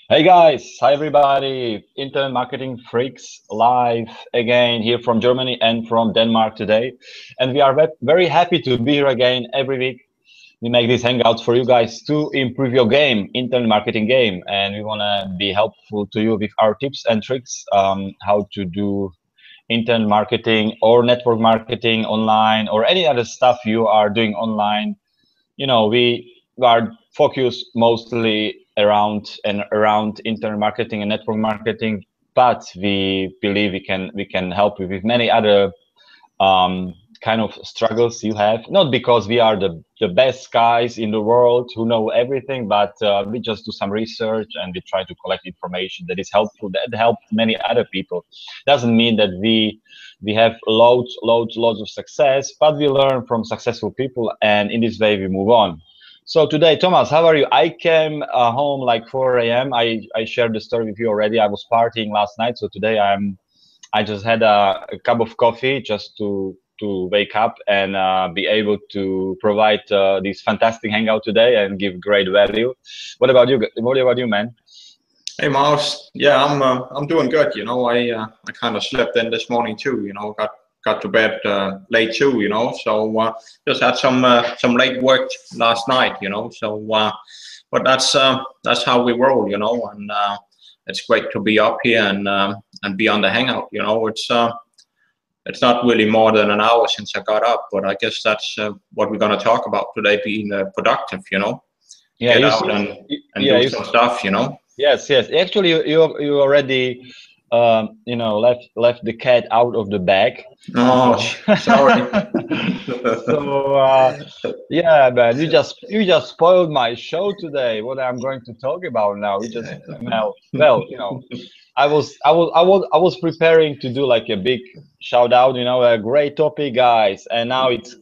Hey guys, hi everybody, Internet Marketing Freaks live again here from Germany and from Denmark today. And we are very happy to be here again every week. We make these hangouts for you guys to improve your game, internet marketing game. And we want to be helpful to you with our tips and tricks, how to do internet marketing or network marketing online or any other stuff you are doing online. We are focused mostly around internet marketing and network marketing, but we believe we can help you with many other kind of struggles you have. Not because we are the best guys in the world who know everything, but we just do some research and we try to collect information that is helpful, that help many other people. Doesn't mean that we have loads of success, but we learn from successful people, and in this way we move on. So today, Thomas, how are you? I came home like 4 a.m. I shared the story with you already. I was partying last night, so today I just had a cup of coffee just to wake up and be able to provide this fantastic hangout today and give great value. What about you? What about you, man? Hey Maros, yeah, I'm doing good. I kind of slept in this morning too. Got to bed late too. Just had some late work last night. But that's how we roll. And it's great to be up here and be on the hangout. It's not really more than an hour since I got up, but I guess that's what we're gonna talk about today: being productive. Yeah, Get you out see, and yeah, do you some stuff. yes. Actually, you already left the cat out of the bag Oh, because sorry. so yeah, man, you just spoiled my show today. What I'm going to talk about now, you just well, I was preparing to do like a big shout out, a great topic, guys, and now it's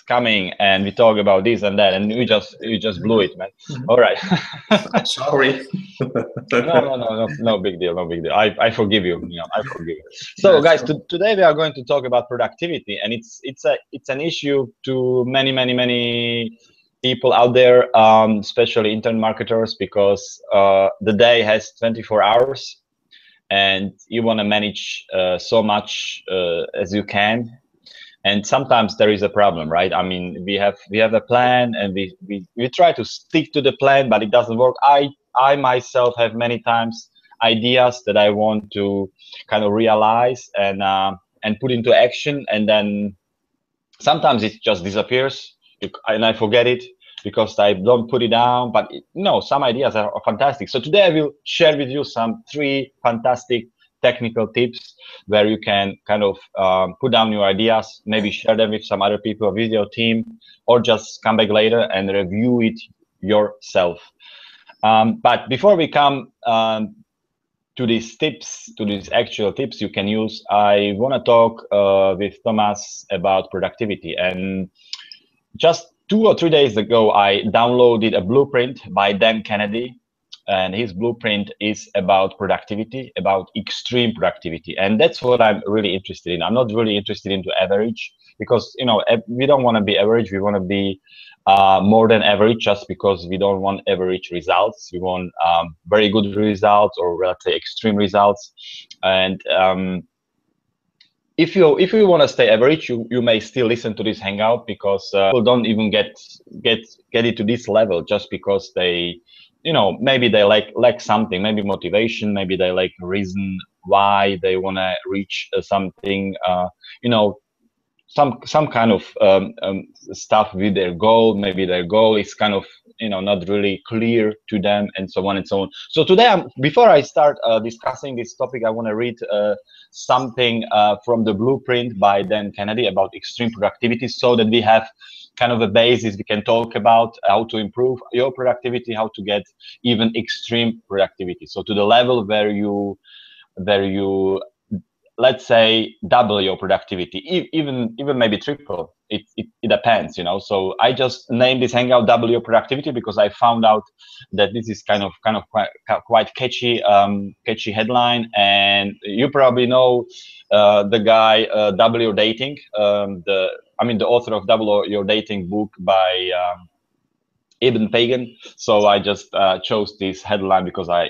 coming, and we talk about this and that, and you just blew it, man. All right. Sorry. No big deal, no big deal. I forgive you. I forgive you. So, That's guys, good. today we are going to talk about productivity, and it's an issue to many people out there, especially internet marketers, because the day has 24 hours, and you want to manage so much as you can. And sometimes there is a problem, right? I mean, we have a plan, and we try to stick to the plan, but it doesn't work. I myself have many times ideas that I want to kind of realize and put into action, and then sometimes it just disappears, and I forget it because I don't put it down. But some ideas are fantastic. So today I will share with you some three fantastic technical tips where you can kind of put down your ideas, maybe share them with some other people with your team, or just come back later and review it yourself. But before we come to these tips, to these actual tips you can use, I want to talk with Thomas about productivity. And just 2 or 3 days ago, I downloaded a blueprint by Dan Kennedy, and his blueprint is about productivity, about extreme productivity, and that's what I'm really interested in. I'm not really interested into average, because we don't want to be average. We want to be more than average, just because we don't want average results. We want very good results, or let's say extreme results. And if you want to stay average, you may still listen to this hangout, because people don't even get it to this level, just because they maybe they lack something, maybe motivation, maybe they lack reason why they want to reach something, you know some kind of stuff with their goal. Maybe their goal is kind of not really clear to them, and so on and so on. So today, before I start discussing this topic, I want to read something from the blueprint by Dan Kennedy about extreme productivity, so that we have kind of a basis we can talk about how to improve your productivity, how to get even extreme productivity, so to the level where you let's say double your productivity, even maybe triple. It depends. So I just named this hangout double your productivity, because I found out that this is kind of quite catchy headline. And you probably know the guy, Double Your Dating, the author of Double Your Dating book by Ibn Pagan. So I just chose this headline because I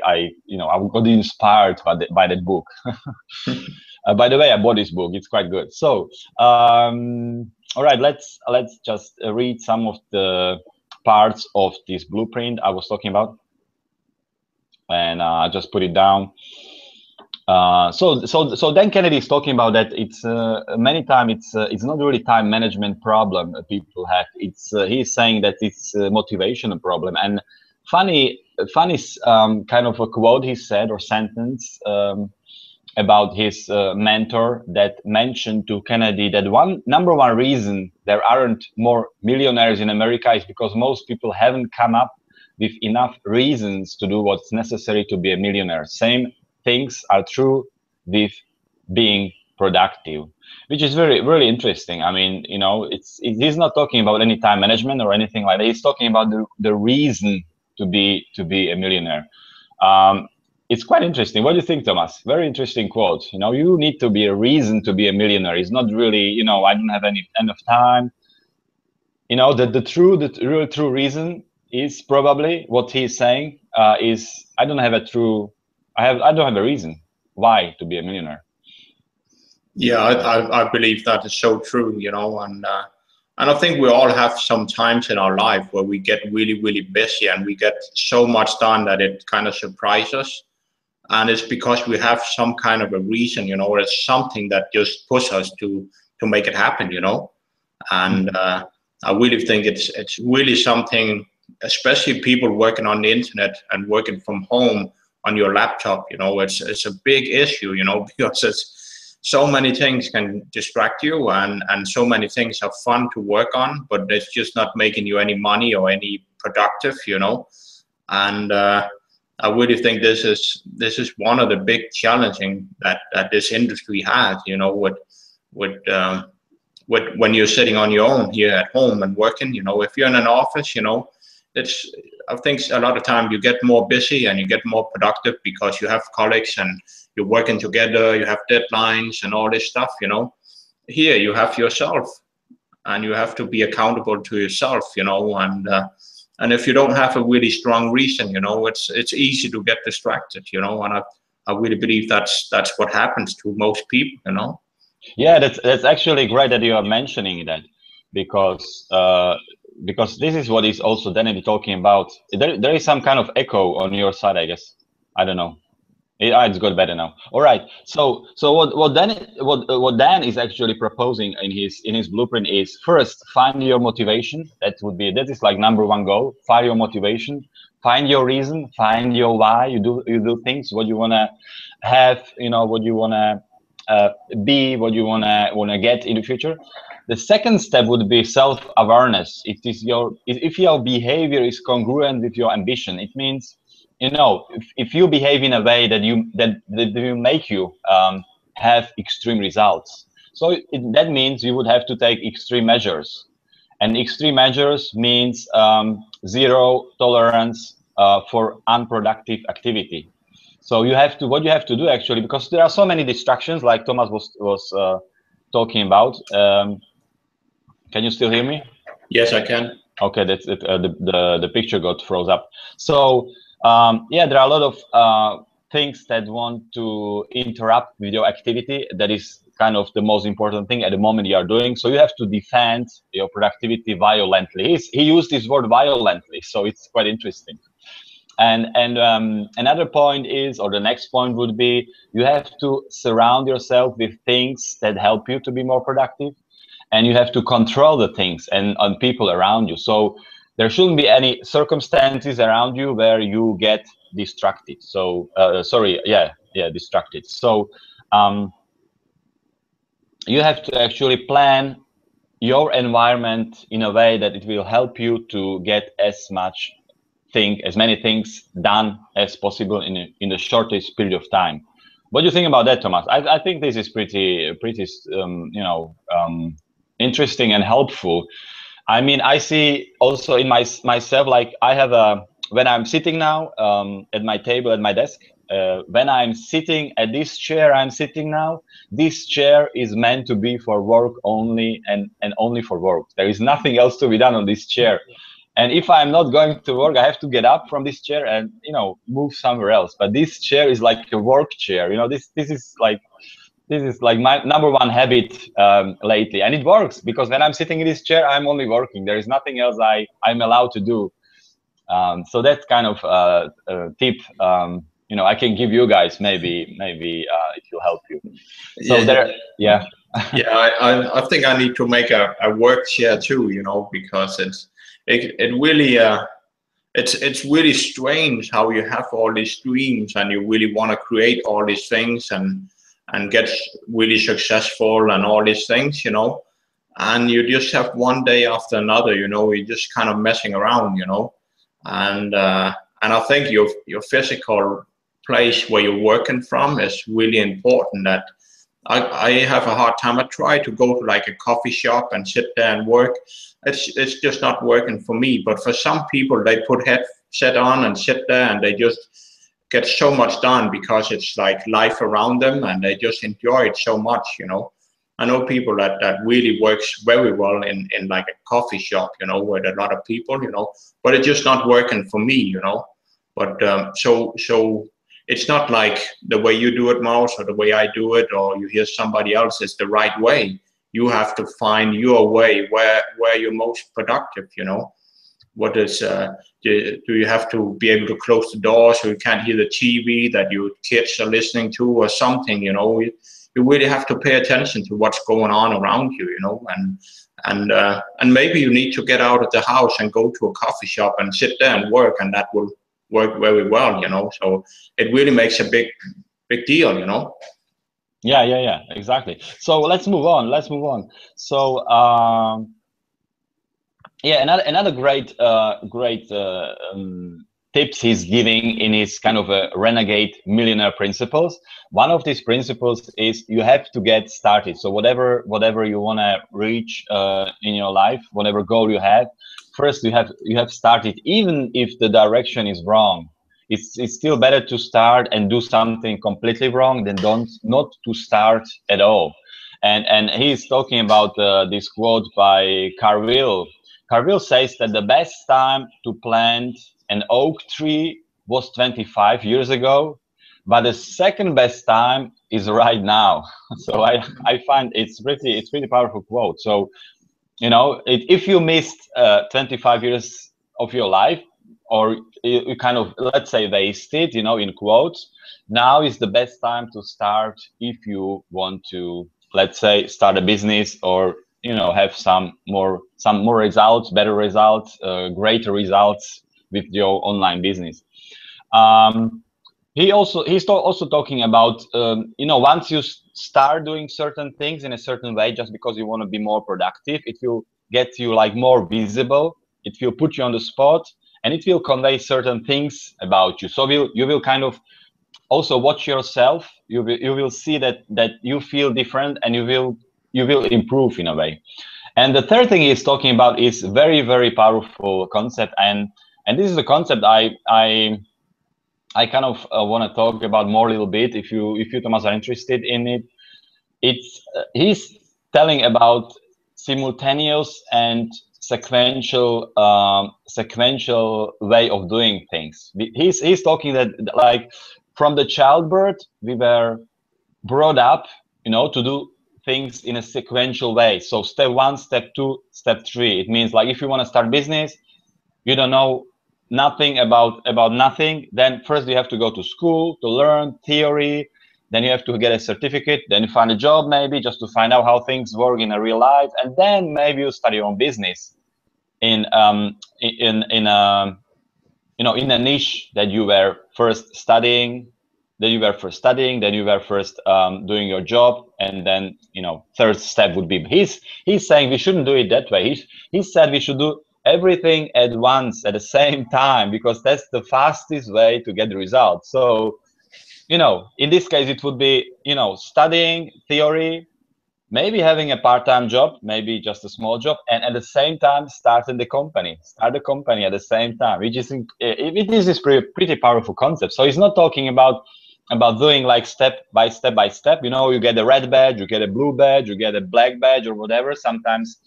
got inspired by that book. By the way, I bought this book. It's quite good. So, all right, let's just read some of the parts of this blueprint I was talking about, and I just put it down. So Dan Kennedy is talking about that it's many times it's not really time management problem people have. It's he's saying that it's a motivational problem. And funny kind of a quote he said, or sentence, about his mentor, that mentioned to Kennedy that number one reason there aren't more millionaires in America is because most people haven't come up with enough reasons to do what's necessary to be a millionaire. Same things are true with being productive, which is really interesting. I mean, he's not talking about any time management or anything like that. He's talking about the reason to be a millionaire. It's quite interesting. What do you think, Thomas? Very interesting quote. You need to be a reason to be a millionaire. It's not really, I don't have enough time. The real true reason is probably what he's saying is I don't have a reason why to be a millionaire. Yeah, I believe that is so true, and I think we all have some times in our life where we get really busy and we get so much done that it kind of surprises us. And it's because we have some kind of a reason, it's something that just pushes us to make it happen, and I really think it's really something, especially people working on the internet and working from home on your laptop, it's a big issue, because it's so many things can distract you, and so many things are fun to work on, but it's just not making you any money or any productive, and I really think this is one of the big challenging that this industry has, with when you're sitting on your own here at home and working, if you're in an office, I think a lot of time you get more busy and you get more productive because you have colleagues and you're working together, you have deadlines and all this stuff, Here you have yourself and you have to be accountable to yourself, and if you don't have a really strong reason, it's easy to get distracted, and I really believe that's what happens to most people, Yeah, that's actually great that you are mentioning that, because this is what is also Danny talking about. There is some kind of echo on your side, I guess. I don't know. It's got better now. All right. So what Dan is actually proposing in his blueprint is, first, find your motivation. That is like number one goal. Find your motivation. Find your reason. Find your why. You do things. What you wanna have. What you wanna be. What you wanna get in the future. The second step would be self-awareness. If your behavior is congruent with your ambition, it means, if you behave in a way that will make you have extreme results, so that means you would have to take extreme measures, and extreme measures means zero tolerance for unproductive activity. So what you have to do actually, because there are so many distractions, like Thomas was talking about. Can you still hear me? Yes, I can. Okay, that's it. The picture got froze up. So yeah, there are a lot of things that want to interrupt with your activity. That is kind of the most important thing at the moment you are doing. So you have to defend your productivity violently. He used this word violently, so it's quite interesting. And another point is, or the next point would be, you have to surround yourself with things that help you to be more productive, and you have to control the things and people around you. So there shouldn't be any circumstances around you where you get distracted. So distracted. So you have to actually plan your environment in a way that it will help you to get as many things done as possible in the shortest period of time. What do you think about that, Thomas? I think this is pretty interesting and helpful. I mean, I see also in myself, like I have when I'm sitting now at my table, at my desk, when I'm sitting at this chair I'm sitting now, this chair is meant to be for work only, and only for work. There is nothing else to be done on this chair. And if I'm not going to work, I have to get up from this chair and, you know, move somewhere else. But this chair is like a work chair. You know, this is like my number one habit lately, and it works, because when I'm sitting in this chair, I'm only working. There is nothing else I'm allowed to do. So that's kind of a tip, you know, I can give you guys, maybe it will help you. So Yeah, yeah. yeah. I think I need to make a work chair too, you know, because it really it's really strange how you have all these dreams and you really want to create all these things and get really successful and all these things, you know, and you just have one day after another, you know, you're just kind of messing around, you know, and I think your physical place where you're working from is really important. That I have a hard time. I try to go to like a coffee shop and sit there and work. It's just not working for me. But for some people, they put headset on and sit there and they just get so much done because it's like life around them and they just enjoy it so much, you know. I know people that really works very well in like a coffee shop, you know, with a lot of people, you know, but it's just not working for me, you know. But so it's not like the way you do it, Maros, or the way I do it, or you hear somebody else is the right way. You have to find your way where you're most productive, you know. What is do you have to be able to close the door so you can't hear the TV that your kids are listening to or something, you know. You really have to pay attention to what's going on around you, you know, and maybe you need to get out of the house and go to a coffee shop and sit there and work, and that will work very well, you know. So it really makes a big deal, you know. Yeah, exactly. So let's move on. So yeah, another great tips he's giving in his kind of a renegade millionaire principles. One of these principles is you have to get started. So whatever you want to reach in your life, whatever goal you have, first you have started, even if the direction is wrong. It's still better to start and do something completely wrong than not to start at all. And he's talking about this quote by Carville. Carville says that the best time to plant an oak tree was 25 years ago, but the second best time is right now. So I find it's pretty powerful quote. So, you know, if you missed 25 years of your life, or you kind of, let's say, wasted, you know, in quotes, now is the best time to start if you want to, let's say, start a business, or, you know, have some more results, better results, greater results with your online business. He's also talking about, you know, once you start doing certain things in a certain way, just because you want to be more productive, it will get you like more visible. It will put you on the spot, and it will convey certain things about you. So you will kind of also watch yourself. You will see that you feel different, and you will improve in a way. And the third thing he's talking about is very, very powerful concept, and this is a concept I kind of want to talk about more a little bit. If you Thomas are interested in it, it's he's telling about simultaneous and sequential way of doing things. He's talking that, like, from the childbirth we were brought up, you know, to do things in a sequential way. So step 1, step 2, step 3. It means, like, if you want to start business, you don't know nothing about nothing, then first you have to go to school to learn theory, then you have to get a certificate, then you find a job, maybe just to find out how things work in a real life, and then maybe you start your own business in a, you know, in a niche that you were first studying, then you were first doing your job, and then, you know, third step would be, he's saying we shouldn't do it that way. He said we should do everything at once at the same time, because that's the fastest way to get the results. So, you know, in this case it would be, you know, studying theory, maybe having a part-time job, maybe just a small job, and at the same time start the company at the same time, which is this pretty powerful concept. So he's not talking about doing like step by step, you know, you get a red badge, you get a blue badge, you get a black badge, or whatever. Sometimes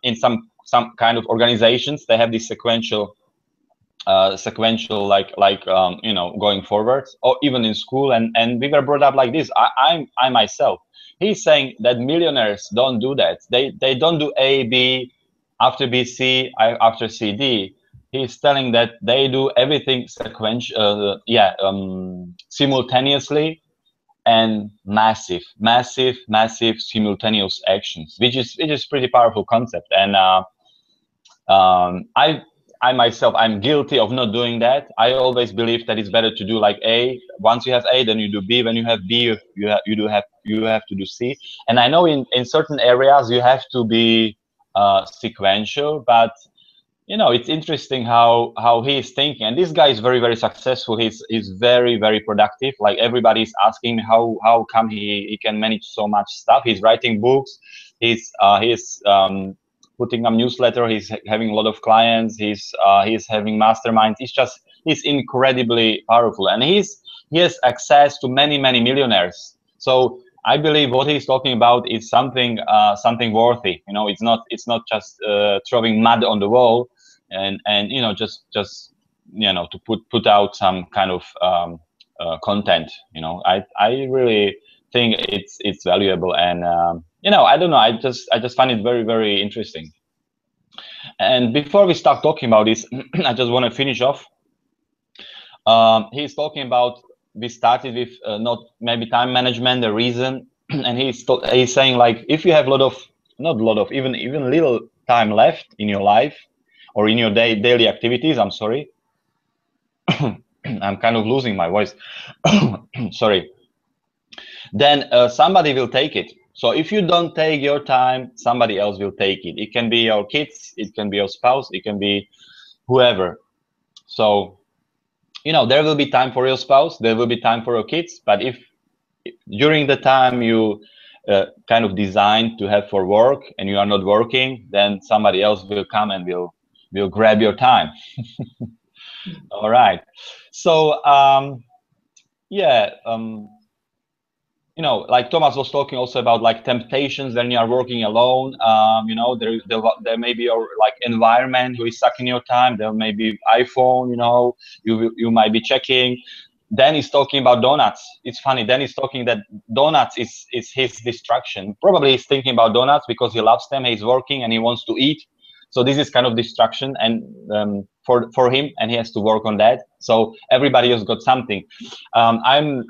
in some some kind of organizations, they have this sequential you know, going forward, or even in school, and we were brought up like this. I myself, he's saying that millionaires don't do that. They don't do A, B, after B, C, after C, D. He's telling that they do everything simultaneously, and massive simultaneous actions, which is pretty powerful concept. And I myself, I'm guilty of not doing that. I always believe that it's better to do like A. Once you have A, then you do B. When you have B, you have to do C. And I know in certain areas you have to be sequential, but you know, it's interesting how he is thinking. And this guy is very successful. He's very productive. Like, everybody's asking me how come he can manage so much stuff. He's writing books. He's putting up newsletter. He's having a lot of clients. He's having masterminds. He's incredibly powerful, and he has access to many millionaires. So I believe what he's talking about is something worthy. You know, it's not just throwing mud on the wall and you know, just you know, to put out some kind of content. You know, I really think it's valuable, and you know, I don't know, I just find it very interesting. And before we start talking about this, I just want to finish off. He's talking about, we started with not maybe time management, the reason, and he's saying, like, if you have even little time left in your life or in your daily activities, I'm sorry, I'm kind of losing my voice. Sorry. Then somebody will take it. So if you don't take your time, somebody else will take it. It can be your kids, it can be your spouse, it can be whoever. So, you know, there will be time for your spouse, there will be time for your kids, but if during the time you kind of designed to have for work and you are not working, then somebody else will come and will grab your time. All right. So you know, like Thomas was talking also about, like, temptations when you are working alone. You know, there may be your, like, environment who is sucking your time. There may be iPhone, you know, you might be checking. Then he's talking about donuts. It's funny. Then he's talking that donuts is his distraction. Probably he's thinking about donuts because he loves them. He's working and he wants to eat. So this is kind of distraction, and for him, and he has to work on that. So everybody has got something. I'm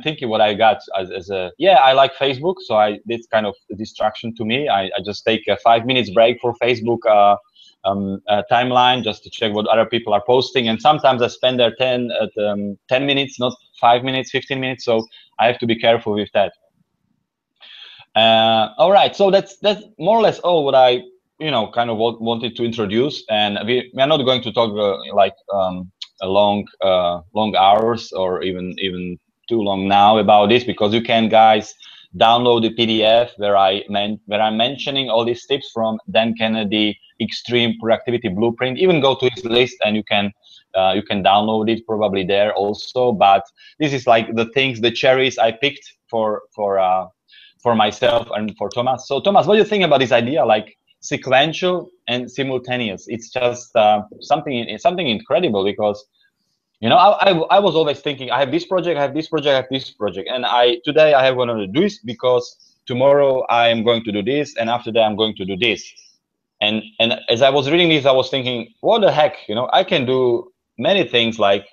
thinking what I got as a, I like Facebook. So it's kind of a distraction to me. I just take a 5 minutes break for Facebook timeline just to check what other people are posting, and sometimes I spend there 10 minutes, not 5 minutes, 15 minutes. So I have to be careful with that. All right, so that's more or less all what I, you know, kind of wanted to introduce, and we are not going to talk like a long hours or even too long now about this, because you can, guys, download the PDF where I'm mentioning all these tips from Dan Kennedy Extreme Productivity Blueprint. Even go to his list and you can download it probably there also. But this is like the things, the cherries I picked for myself and for Thomas. So Thomas, what do you think about this idea, like sequential and simultaneous? It's just something incredible, because, you know, I was always thinking, I have this project, I have this project, I have this project, and today I have one to do this, because tomorrow I am going to do this, and after that I'm going to do this. And as I was reading this, I was thinking, what the heck, you know, I can do many things like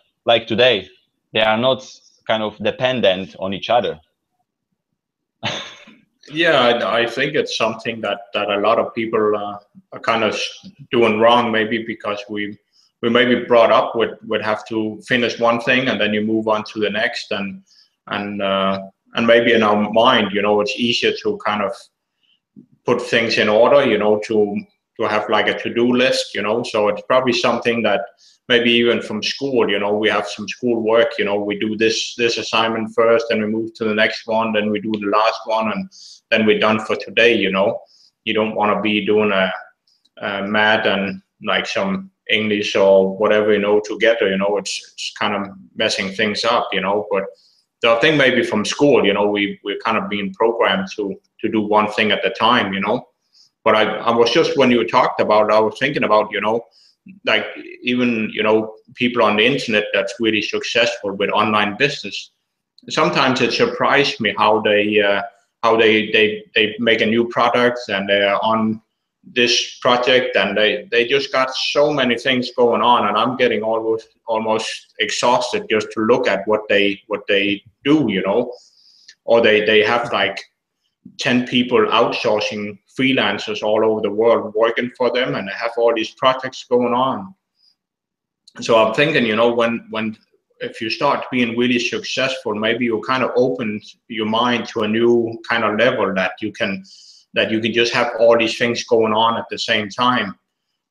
today. They are not kind of dependent on each other. Yeah, I think it's something that a lot of people are kind of doing wrong, maybe because we may be brought up with have to finish one thing and then you move on to the next, and maybe in our mind, you know, it's easier to kind of put things in order, you know, to have like a to-do list, you know. So it's probably something that maybe even from school, you know, we have some school work, you know, we do this assignment first, then we move to the next one, then we do the last one, and then we're done for today, you know. You don't want to be doing a math and like some English or whatever, you know, together, you know. It's kind of messing things up, you know. But I think maybe from school, you know, we're kind of being programmed to do one thing at a time, you know. But I was just, when you talked about, I was thinking about, you know, like even, you know, people on the internet that's really successful with online business. Sometimes it surprised me how they make a new product and they're on this project and they just got so many things going on, and I'm getting almost exhausted just to look at what they do, you know. Or they have like 10 people outsourcing freelancers all over the world working for them, and they have all these projects going on. So I'm thinking, you know, when if you start being really successful, maybe you kind of open your mind to a new kind of level that you can just have all these things going on at the same time.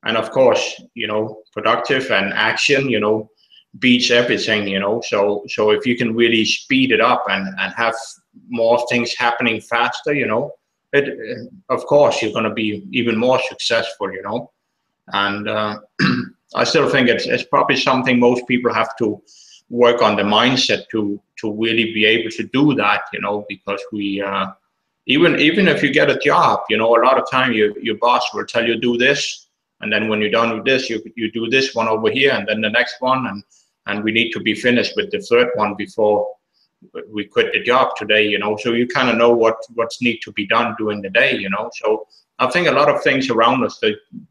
And of course, you know, productive and action, you know, beats everything, you know. So if you can really speed it up and have more things happening faster, you know, of course you're going to be even more successful, you know. And I still think it's probably something most people have to work on, the mindset to really be able to do that, you know, because we even if you get a job, you know, a lot of time your boss will tell you do this, and then when you're done with this, you do this one over here, and then the next one, and we need to be finished with the third one before we quit the job today, you know. So you kind of know what's need to be done during the day, you know. So I think a lot of things around us,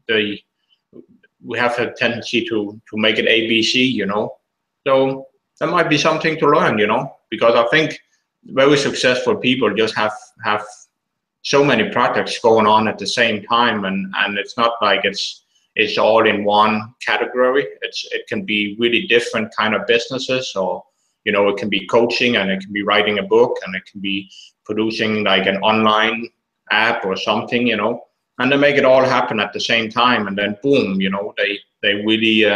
we have a tendency to make it ABC, you know. So that might be something to learn, you know, because I think very successful people just have so many projects going on at the same time, and it's not like it's all in one category. It can be really different kind of businesses, or, you know, it can be coaching, and it can be writing a book, and it can be producing like an online app or something, you know, and they make it all happen at the same time, and then boom, you know, they really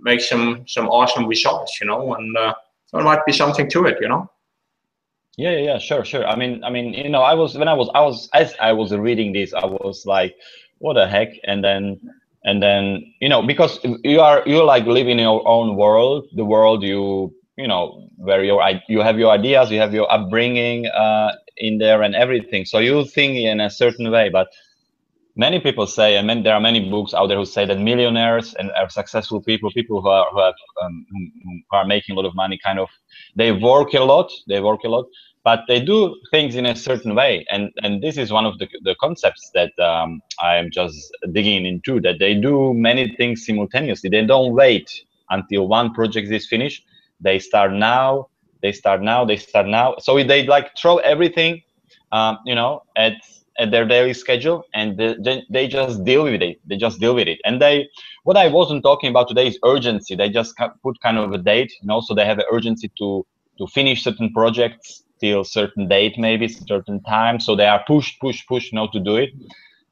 make some awesome results, you know. And there might be something to it, you know. Yeah, sure. I mean, you know, as I was reading this, I was like, what the heck? And then, you know, because you're like living in your own world, the world you know, where you have your ideas, you have your upbringing in there and everything. So you think in a certain way, but many people say, and there are many books out there who say that millionaires and are successful people who are making a lot of money, kind of, they work a lot, but they do things in a certain way. And this is one of the concepts that I am just digging into, that they do many things simultaneously. They don't wait until one project is finished. They start now. So they like throw everything, you know, at their daily schedule, and they just deal with it. And what I wasn't talking about today is urgency. They just put kind of a date, you know, so they have an urgency to finish certain projects till certain date, maybe certain time. So they are push, you know, to do it.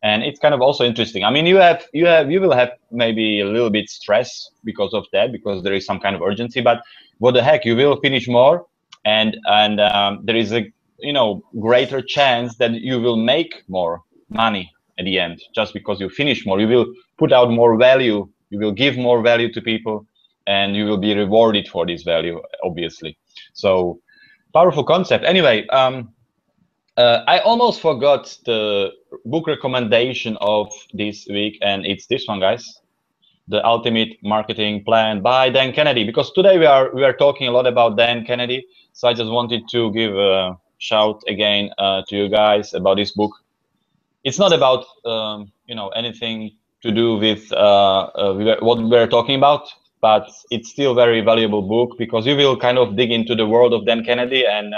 And it's kind of also interesting. I mean, you will have maybe a little bit stress because of that, because there is some kind of urgency, but what the heck, you will finish more, and there is a, you know, greater chance that you will make more money at the end, just because you finish more. You will put out more value, you will give more value to people, and you will be rewarded for this value, obviously. So powerful concept. Anyway, I almost forgot the book recommendation of this week, and it's this one, guys. The Ultimate Marketing Plan by Dan Kennedy, because today we are talking a lot about Dan Kennedy. So I just wanted to give a shout again to you guys about this book. It's not about you know, anything to do with what we're talking about, but it's still a very valuable book, because you will kind of dig into the world of Dan Kennedy, and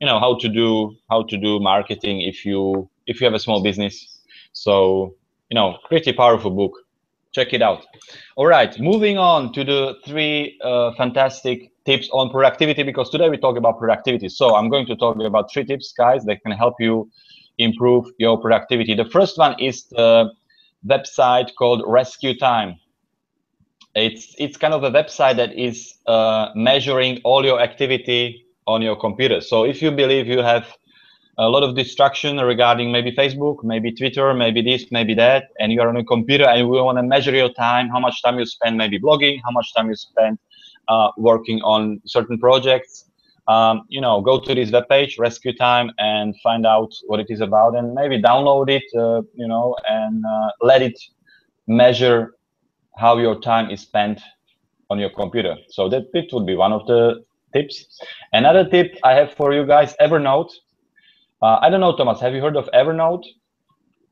you know, how to do marketing if you have a small business. So, you know, pretty powerful book. Check it out. All right, moving on to the 3 fantastic tips on productivity, because today we talk about productivity. So I'm going to talk about 3 tips, guys, that can help you improve your productivity. The first one is the website called Rescue Time. It's kind of a website that is measuring all your activity on your computer. So if you believe you have a lot of distraction regarding maybe Facebook, maybe Twitter, maybe this, maybe that, and you're on a computer and you want to measure your time, how much time you spend maybe blogging, how much time you spend working on certain projects, you know, go to this webpage, Rescue Time, and find out what it is about, and maybe download it, you know, and let it measure how your time is spent on your computer. So that it would be one of the tips. Another tip I have for you guys, Evernote. I don't know, Thomas, have you heard of Evernote?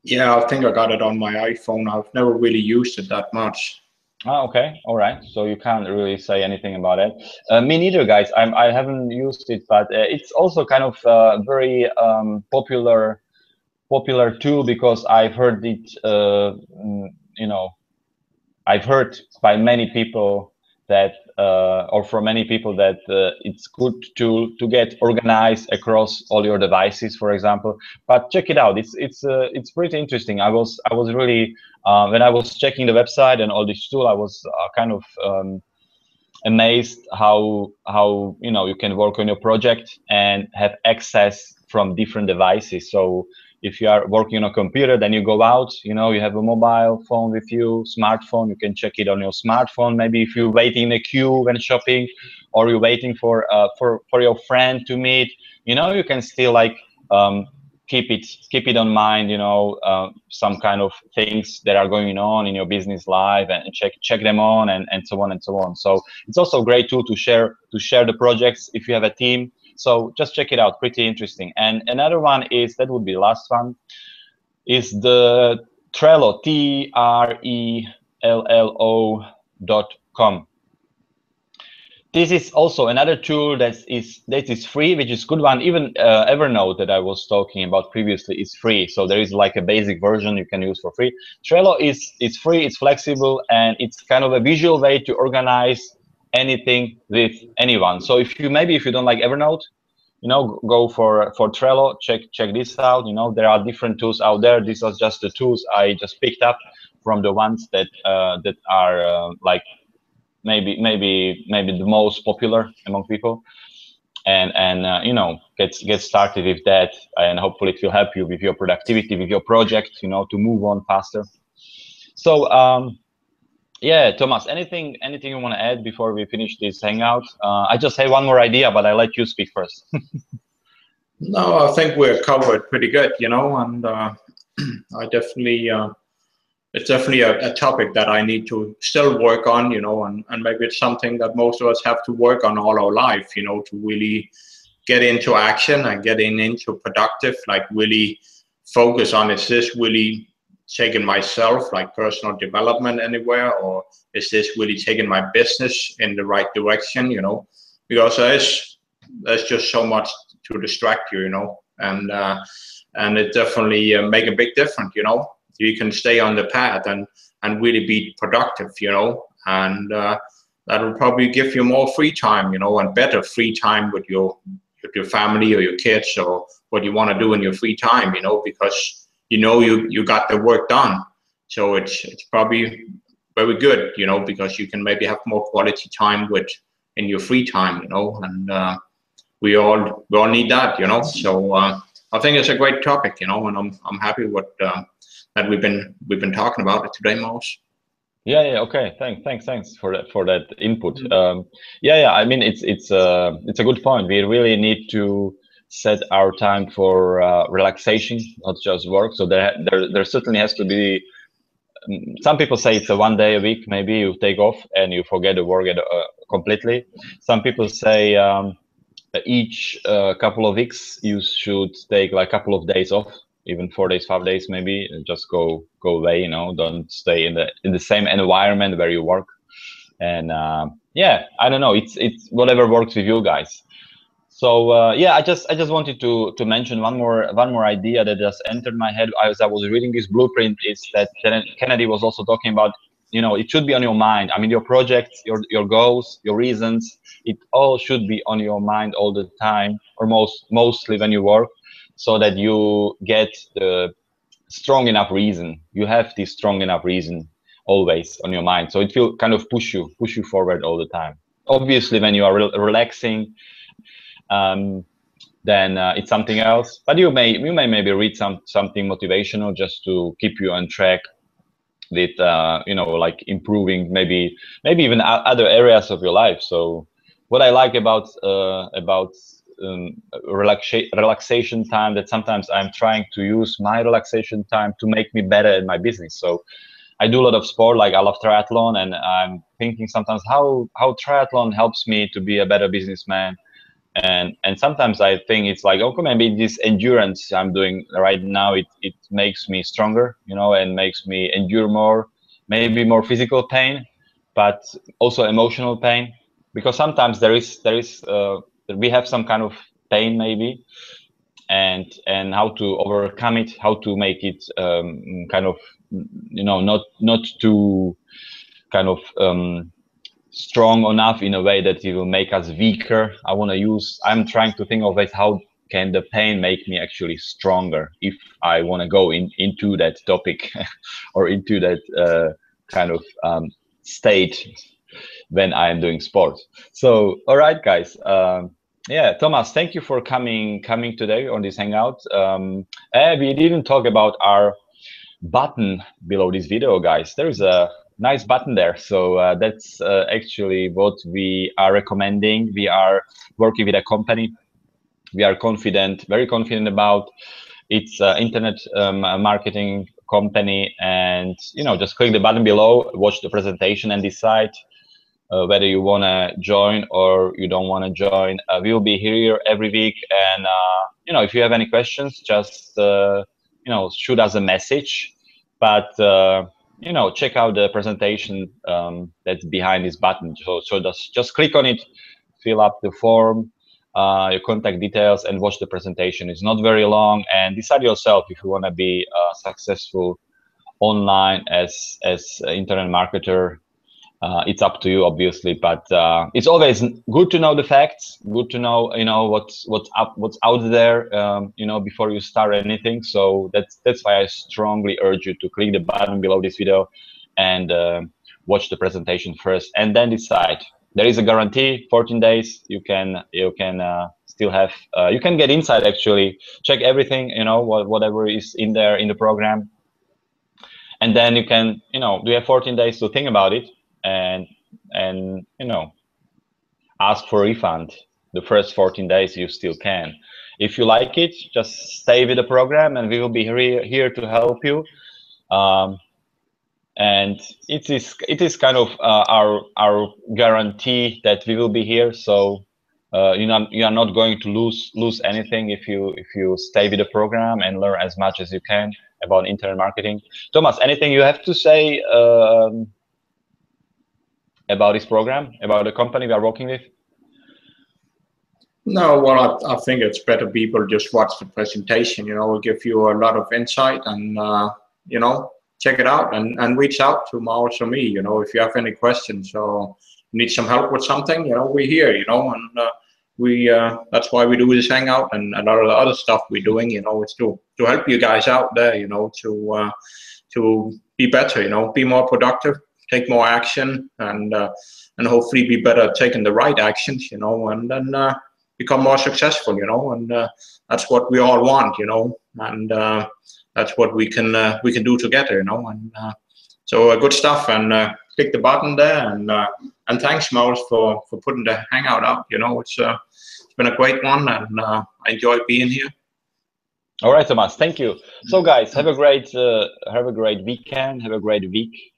Yeah, I think I got it on my iPhone. I've never really used it that much. Ah, okay, all right. So you can't really say anything about it. Me neither, guys. I haven't used it, but it's also kind of very popular tool, because I've heard it. You know, I've heard by many people that, or from many people that it's good to get organized across all your devices, for example. But check it out. It's pretty interesting. I was really when I was checking the website and all this tool, I was kind of amazed how you know, you can work on your project and have access from different devices. So if you are working on a computer, then you go out, you know, you have a mobile phone with you, smartphone, you can check it on your smartphone. Maybe if you're waiting in a queue when shopping, or you're waiting for your friend to meet, you know, you can still like keep it on mind, you know, some kind of things that are going on in your business life, and check them on, and so on and so on. So it's also a great tool to share the projects if you have a team. So just check it out, pretty interesting. And another one is, that would be the last one, is the Trello, TRELLO.com. This is also another tool that is free, which is good one. Even Evernote that I was talking about previously is free. So there is like a basic version you can use for free. Trello is free, it's flexible, and it's kind of a visual way to organize anything with anyone. So if you don't like Evernote, you know, go for Trello. Check this out. You know, there are different tools out there. These are just the tools I just picked up from the ones that are like maybe the most popular among people, and you know, get started with that, and hopefully it will help you with your productivity, with your project, you know, to move on faster. So yeah, Thomas, anything you want to add before we finish this hangout? I just have one more idea, but I let you speak first. No, I think we're covered pretty good, you know, and I definitely it's definitely a topic that I need to still work on, you know, and maybe it's something that most of us have to work on all our life, you know, to really get into action and getting into productive, like really focus on, is this really taking myself, like personal development anywhere, or is this really taking my business in the right direction, you know, because there's just so much to distract you, you know, and it definitely make a big difference, you know. You can stay on the path and really be productive, you know, and that will probably give you more free time, you know, and better free time with your family or your kids, or what you want to do in your free time, you know, because you know you got the work done. So it's probably very good, you know, because you can maybe have more quality time in your free time, you know, and we all need that, you know. So I think it's a great topic, you know, and I'm happy with that we've been talking about it today, Maros. Yeah, okay. Thanks for that input. Yeah. I mean, it's a good point. We really need to set our time for relaxation, not just work. So there certainly has to be. Some people say it's a 1 day a week. Maybe you take off and you forget the work completely. Some people say each couple of weeks you should take like a couple of days off, even 4 days, 5 days, maybe, and just go away, you know, don't stay in the same environment where you work. And yeah, I don't know, it's whatever works with you guys. So yeah, I just wanted to mention one more idea that just entered my head as I was reading this blueprint, is that Kennedy was also talking about, you know, it should be on your mind. I mean, your projects, your goals, your reasons, it all should be on your mind all the time, or mostly when you work, so that you get the strong enough reason. You have this strong enough reason always on your mind, so it will kind of push you forward all the time. Obviously, when you are relaxing, then it's something else. But you may maybe read something motivational just to keep you on track with you know, like improving maybe even other areas of your life. So what I like about relaxation time, that sometimes I'm trying to use my relaxation time to make me better in my business. So I do a lot of sport, like I love triathlon, and I'm thinking sometimes how triathlon helps me to be a better businessman. And sometimes I think it's like, okay, maybe this endurance I'm doing right now, it makes me stronger, you know, and makes me endure more, maybe more physical pain, but also emotional pain, because sometimes there is we have some kind of pain maybe, and how to overcome it, how to make it kind of, you know, not too kind of strong enough in a way that it will make us weaker. I'm trying to think of it, how can the pain make me actually stronger if I want to go into that topic or into that kind of state when I am doing sports. So, all right, guys. Yeah, Thomas, thank you for coming today on this hangout. We didn't talk about our button below this video, guys. There's a nice button there. So that's actually what we are recommending. We are working with a company. We are very confident about its internet marketing company, and you know, just click the button below, watch the presentation, and decide whether you want to join or you don't want to join. We will be here every week, and you know, if you have any questions, just you know, shoot us a message. But you know, check out the presentation that's behind this button. So just click on it, fill up the form, your contact details, and watch the presentation. It's not very long, and decide yourself if you want to be successful online as internet marketer. It's up to you, obviously, but it's always good to know the facts, good to know, you know, what's out there, you know, before you start anything. So that's why I strongly urge you to click the button below this video and watch the presentation first, and then decide. There is a guarantee, 14 days. You can still have, you can get inside, actually check everything, you know, whatever is in there in the program, and then you can, you know, you have 14 days to think about it, and you know, ask for a refund. The first 14 days you still can. If you like it, just stay with the program, and we will be here to help you. And it is kind of our guarantee that we will be here. So you know, you are not going to lose anything if you stay with the program and learn as much as you can about internet marketing. Thomas, anything you have to say about this program, about the company we are working with? No, well, I think it's better people just watch the presentation. You know, it'll give you a lot of insight, and you know, check it out and reach out to Maros or me. You know, if you have any questions or need some help with something, you know, we're here. You know, and that's why we do this hangout, and a lot of the other stuff we're doing. You know, it's to help you guys out there. You know, to be better. You know, be more productive, take more action, and hopefully be better at taking the right actions. You know, and then become more successful. You know, and that's what we all want. You know, and that's what we can do together. You know, and so good stuff. And click the button there, and thanks, Maros, for putting the hangout out. You know, it's been a great one, and I enjoyed being here. All right, Thomas, thank you. So guys, have a great weekend, have a great week,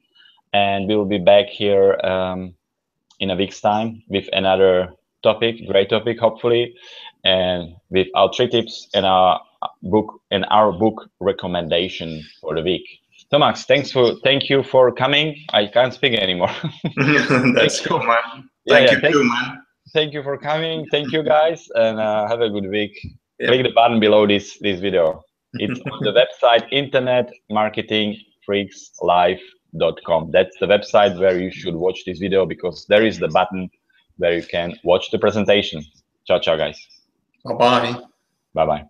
and we will be back here in a week's time with another topic, great topic, hopefully, and with our 3 tips and our book recommendation for the week. Thomas, thank you for coming. I can't speak anymore. That's cool, man. Thank you too, man. Thank you for coming. Thank you, guys, and have a good week. Yep. Click the button below this video. It's on the website internetmarketingfreakslive.com. That's the website where you should watch this video, because there is the button where you can watch the presentation. Ciao, ciao, guys. Bye-bye. Bye-bye.